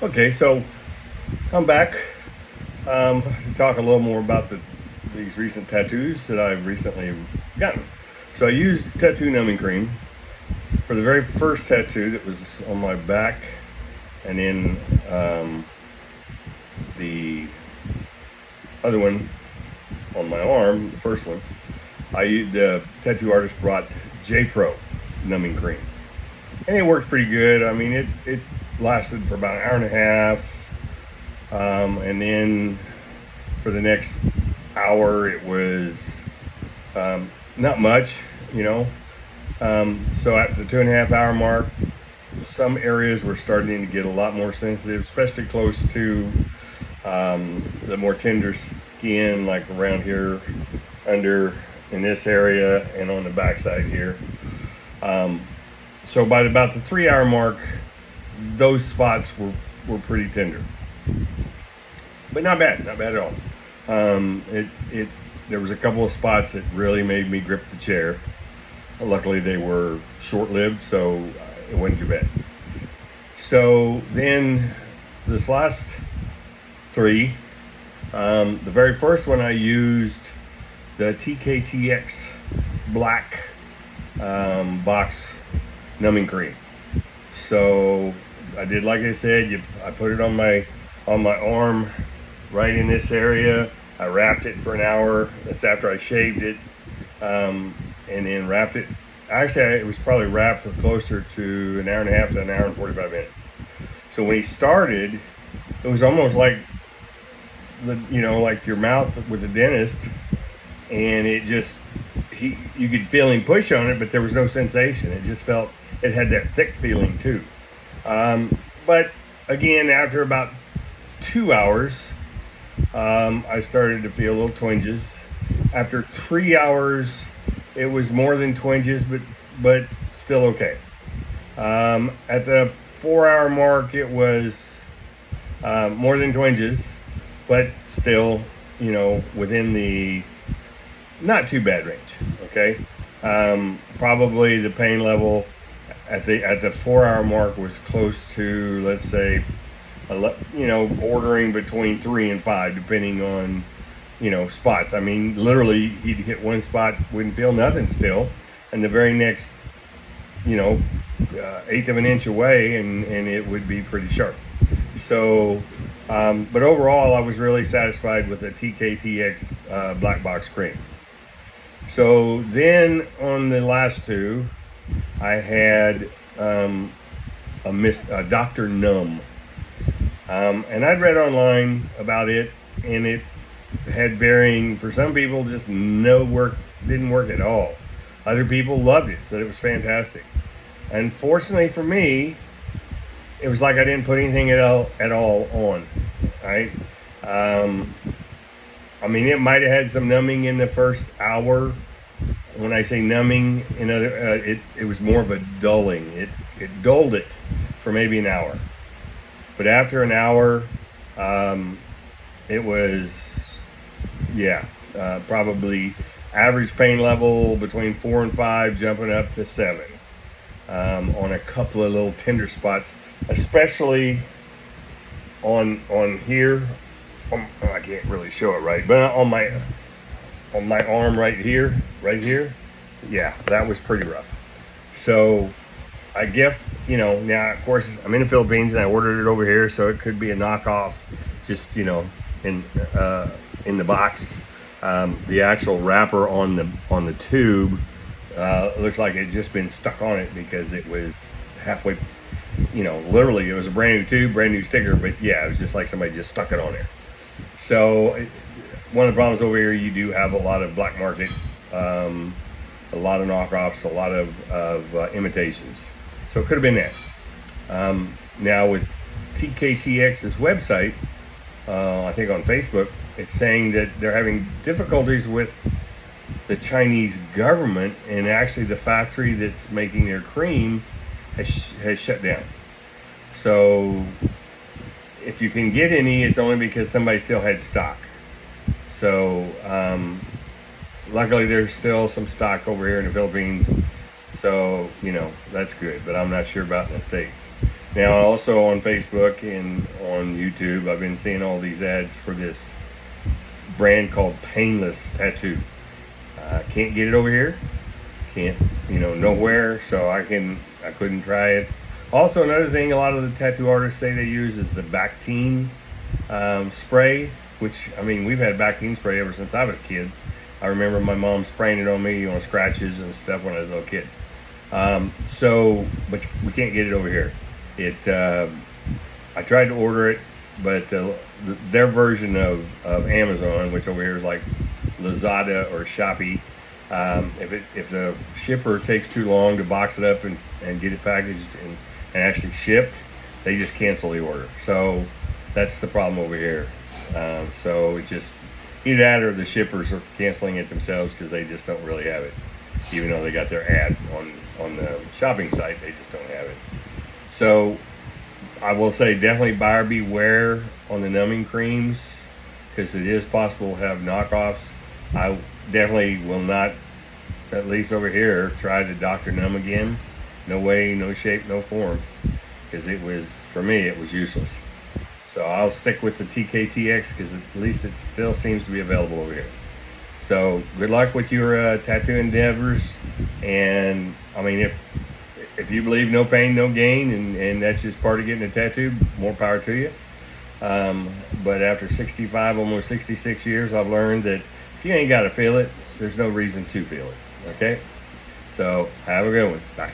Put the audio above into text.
Okay, so I'm back to talk a little more about these recent tattoos that I've recently gotten. So I used tattoo numbing cream for the very first tattoo that was on my back, and then the other one on my arm, the first one. The tattoo artist brought J Pro numbing cream, and it worked pretty good. I mean, it lasted for about an hour and a half, and then for the next hour it was not much, you know. So at the 2.5 hour mark, some areas were starting to get a lot more sensitive, especially close to the more tender skin, like around here, under in this area, and on the backside here. So by about the 3 hour mark, those spots were pretty tender, but not bad at all. There was a couple of spots that really made me grip the chair. Luckily, they were short-lived, so it wasn't too bad. So then, this last three, the very first one I used the TKTX black box numbing cream. So I did like I said. I put it on my arm, right in this area. I wrapped it for an hour. That's after I shaved it, and then wrapped it. Actually, it was probably wrapped for closer to an hour and a half to an hour and 45 minutes. So when he started, it was almost like like your mouth with the dentist, and you could feel him push on it, but there was no sensation. It just felt it had that thick feeling too. But again, after about 2 hours, I started to feel little twinges. After 3 hours, it was more than twinges, but still okay. At the 4 hour mark, it was more than twinges, but still, within the not too bad range. Okay, probably the pain level at the 4 hour mark was close to, let's say, bordering between 3 and 5, depending on spots. I mean, literally, he'd hit one spot, wouldn't feel nothing still, and the very next eighth of an inch away, and it would be pretty sharp. So, but overall, I was really satisfied with the TKTX black box cream. So then on the last two, I had a Dr. Numb. And I'd read online about it, and it had varying, for some people, just didn't work at all. Other people loved it, said it was fantastic. Unfortunately for me, it was like I didn't put anything at all on, right? I mean, it might have had some numbing in the first hour. When I say numbing, it was more of a dulling. It dulled it for maybe an hour. But after an hour, it was, probably average pain level between 4 and 5, jumping up to 7 on a couple of little tender spots, especially on here. I can't really show it right, but on my arm right here, yeah, that was pretty rough. So I guess, now of course I'm in the Philippines and I ordered it over here, so it could be a knockoff, just, in the box. The actual wrapper on the tube looks like it just been stuck on it, because it was halfway, literally it was a brand new tube, brand new sticker, but yeah, it was just like somebody just stuck it on there. So one of the problems over here, you do have a lot of black market, a lot of knockoffs, a lot of imitations. So it could have been that. Now with TKTX's website, I think on Facebook, it's saying that they're having difficulties with the Chinese government, and actually the factory that's making their cream has shut down. So if you can get any, it's only because somebody still had stock. So luckily there's still some stock over here in the Philippines, so that's good, but I'm not sure about in the States. Now, also on Facebook and on YouTube, I've been seeing all these ads for this brand called Painless Tattoo. Can't get it over here. Can't, nowhere. So I couldn't try it. Also, another thing a lot of the tattoo artists say they use is the Bactine spray, which, we've had Bactine spray ever since I was a kid. I remember my mom spraying it on me on scratches and stuff when I was a little kid. But we can't get it over here. I tried to order it, but their version of Amazon, which over here is like Lazada or Shopee, if the shipper takes too long to box it up and get it packaged and actually shipped, they just cancel the order. So that's the problem over here. So it just either that or the shippers are canceling it themselves because they just don't really have it, even though they got their ad on the shopping site. They just don't have it. So I will say definitely buyer beware on the numbing creams, because it is possible to have knockoffs. I definitely will not, at least over here, try the Dr. Numb again. No way, no shape, no form, because for me, it was useless. So I'll stick with the TKTX because at least it still seems to be available over here. So good luck with your tattoo endeavors. And if you believe no pain, no gain, and that's just part of getting a tattoo, more power to you. But after 65, almost 66 years, I've learned that if you ain't got to feel it, there's no reason to feel it. Okay? So have a good one. Bye.